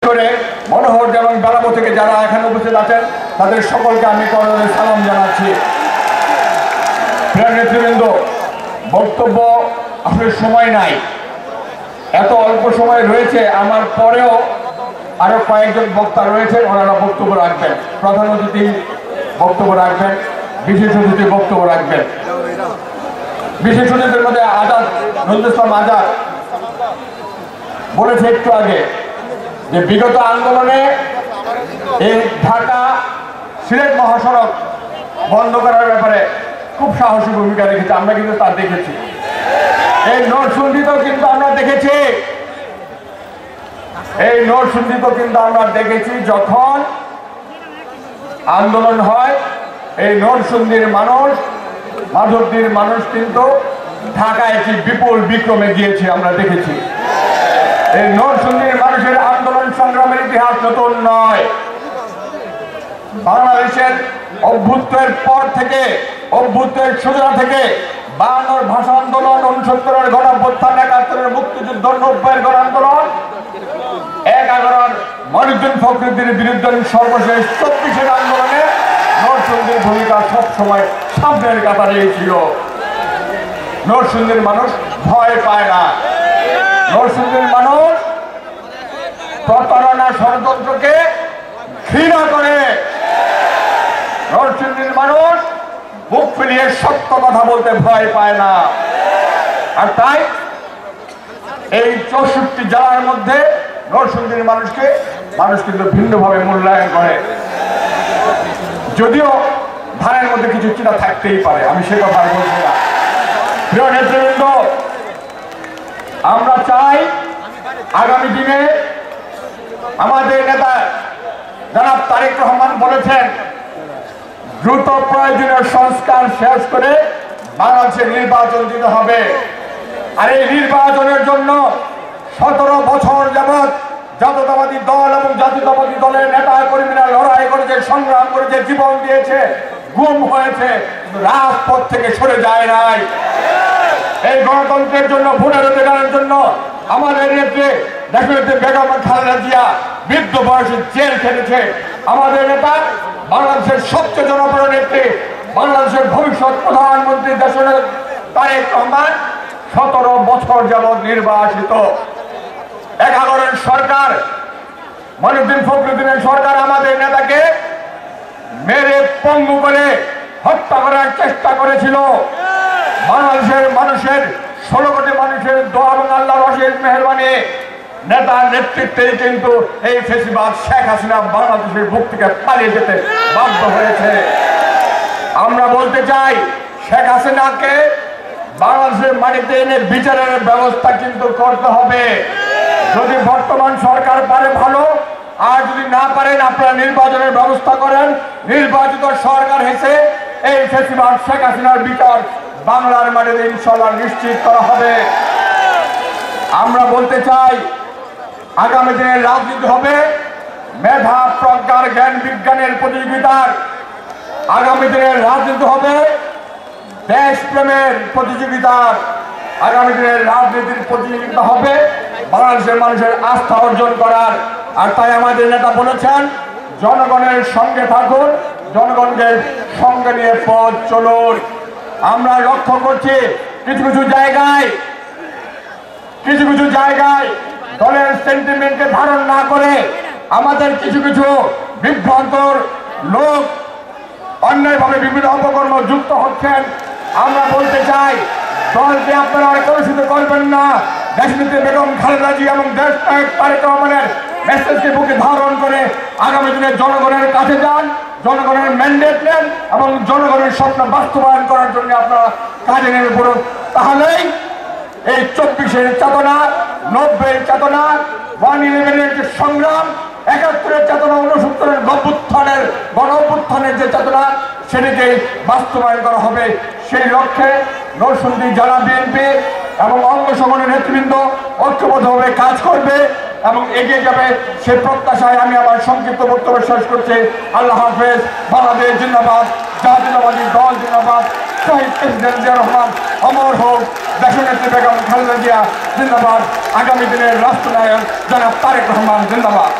করে মনোহর এবং বেলাবো থেকে যারা এখানে উপস্থিত আছেন তাদের সকলকে আমি করজোড়ে সালাম জানাচ্ছি। প্রিয় নেতৃবৃন্দ, বক্তব্য আসলে সময় নাই, এত অল্প সময় রয়েছে। আমার পরেও আরো কয়েকজন বক্তা রয়েছেন, ওনারা বক্তব্য রাখবেন। প্রধান অতিথি বক্তব্য রাখবেন, বিশেষ অতিথি বক্তব্য রাখবেন। বিশেষ অতিথির মধ্যে আজাদ নজরুল ইসলাম আজাদ বলেছে একটু আগে যে বিগত আন্দোলনে এই ঢাকা সিলেট মহাসড়ক বন্ধ করার ব্যাপারে খুব সাহসী ভূমিকা রেখেছে। আমরা কিন্তু তা দেখেছি। এই নরসিংদীতেও কিন্তু আমরা দেখেছি, এই নরসিংদীতেও কিন্তু আমরা দেখেছি যখন আন্দোলন হয় এই নরসিংদীর মানুষ, মাধবদীর মানুষ কিন্তু ঢাকায় একটি বিপুল বিক্রমে গিয়েছে, আমরা দেখেছি। এই নরসিংদীর মানুষের আন্দোলন সংগ্রামের ইতিহাস নতুন নয়। বাংলাদেশের অভ্যুত্থানের পর থেকে, অভ্যুত্থানের সূচনা থেকে 52 ভাষা আন্দোলন, 69 গণ অভ্যুত্থান, 71 মুক্তিযুদ্ধ, 90 গণ আন্দোলন, 11 মনিউদ্দিন ফখরুদ্দিনের বিরুদ্ধে সর্বশেষ 24 আন্দোলনে নরসিংদীর ভূমিকা সবসময় সামনের কাতারে ছিল। নরসিংদীর মানুষ ভয় পায় না। নরসিংদীর মানুষ প্রতারণা, ষড়যন্ত্রকে ঘৃণা করে। নরসিংদীর মানুষ বুক ফিরিয়ে সত্য কথা বলতে ভয় পায় না। আর তাই এই 64 জেলার মধ্যে নরসিংদীর মানুষ কিন্তু ভিন্নভাবে মূল্যায়ন করে। যদিও ধানের মধ্যে কিছু চিন্তা থাকতেই পারে, আমি সে কথা বলছি না। প্রিয় নেতৃবৃন্দ, আমরা চাই আগামী দিনে আমাদের নেতা জনাব তারেক রহমান বলেছেন দ্রুত প্রয়োজনীয় সংস্কার শেষ করে বাংলাদেশে নির্বাচন দিতে হবে। আর এই নির্বাচনের জন্য 17 বছর যাবৎ জাতীয়তাবাদী দল এবং জাতীয়তাবাদী দলের নেতা কর্মীরা লড়াই করেছে, সংগ্রাম করেছে, জীবন দিয়েছে, গুম হয়েছে, রাজপথ থেকে সরে যায় নাই। এই গণতন্ত্রের জন্য, ভোটের অধিকারের জন্য আমাদের নেত্রী দেশনেত্রী বেগম খালেদা জিয়া বৃদ্ধ বয়সে জেল খেটেছে। আমাদের নেতা বাংলাদেশের সবচেয়ে জনপ্রিয় নেত্রী, বাংলাদেশের ভবিষ্যৎ প্রধানমন্ত্রী দেশনেত্রী তারেক রহমান 17 বছর যাবৎ নির্বাসিত। 11 সরকার, মনিউদ্দিন ফখরুদ্দিনের সরকার আমাদের নেতাকে মেরে পঙ্গু করে হত্যা করার চেষ্টা করেছিল। বাংলাদেশের মানুষের 16 কোটি মানুষের দোয়া এবং আল্লাহর অশেষ মেহেরবানি, নেতার নেতৃত্বেই কিন্তু এই ফ্যাসিবাদ শেখ হাসিনা বাংলাদেশের বুক থেকে পালিয়ে যেতে বাধ্য হয়েছে। আমরা বলতে চাই, শেখ হাসিনাকে বাংলাদেশের মাটিতে এনে বিচারের ব্যবস্থা কিন্তু করতে হবে। যদি বর্তমান সরকার পারে ভালো, আর যদি না পারেন আপনারা নির্বাচনের ব্যবস্থা করেন। নির্বাচিত সরকার হেসে এই ফ্যাসিবাদ শেখ হাসিনার বিচার বাংলার মাটিতে ইনশাআল্লাহ নিশ্চিত করা হবে। আমরা বলতে চাই, আগামী দিনে রাজনীতি হবে মেধা, প্রজ্ঞার, জ্ঞান বিজ্ঞানের প্রতিযোগিতার। আগামী দিনে রাজনীতি হবে দেশপ্রেমের প্রতিযোগিতার। আগামী দিনের রাজনীতির প্রতিযোগিতা হবে বাংলাদেশের মানুষের আস্থা অর্জন করার। আর তাই আমাদের নেতা বলেছেন, জনগণের সঙ্গে থাকুন, জনগণকে সঙ্গে নিয়ে পথ চলুন। আমরা লক্ষ্য করছি কিছু কিছু জায়গায় দলের সেন্টিমেন্টকে ধারণ না করে আমাদের কিছু কিছু বিভ্রান্তর লোক অন্যায়ভাবে বিভিন্ন অপকর্ম যুক্ত হচ্ছেন। আমরা বলতে চাই, দলকে আপনারা কলুষিত করবেন না। দেশনেত্রী বেগম খালেদা জিয়া এবং দেশ নায়ক তারেক রহমানের মেসেজকে বুকে ধারণ করে আগামী দিনে জনগণের কাছে যান, জনগণের ম্যান্ডেট নেন এবং জনগণের স্বপ্ন বাস্তবায়ন করার জন্য আপনারা কাজে নেমে পড়ুন। তাহলেই এই 24-এর চেতনা, 90-এর চেতনা, 1/11-এর যে সংগ্রাম, 71-এর চেতনা, 69-এর গণ অভ্যুত্থানের যে চেতনা, সেটিকে বাস্তবায়ন করা হবে। সেই লক্ষ্যে নরসিংদী জেলা বিএনপি এবং অঙ্গ সংগঠনের নেতৃবৃন্দ ঐক্যবদ্ধভাবে কাজ করবে এবং এগিয়ে যাবে। সে প্রত্যাশায় আমি আমার সংক্ষিপ্ত বক্তব্য শেষ করছি। আল্লাহ হাফেজ। বাংলাদেশ জিন্দাবাদ, জাতীয়তাবাদী দল জিন্দাবাদ, শহীদ প্রেসিডেন্ট জিয়া রহমান অমর হোক, দেশনেত্রী বেগম খালেদা জিয়া জিন্দাবাদ, আগামী দিনের রাষ্ট্রনায়ক জনাব তারেক রহমান জিন্দাবাদ।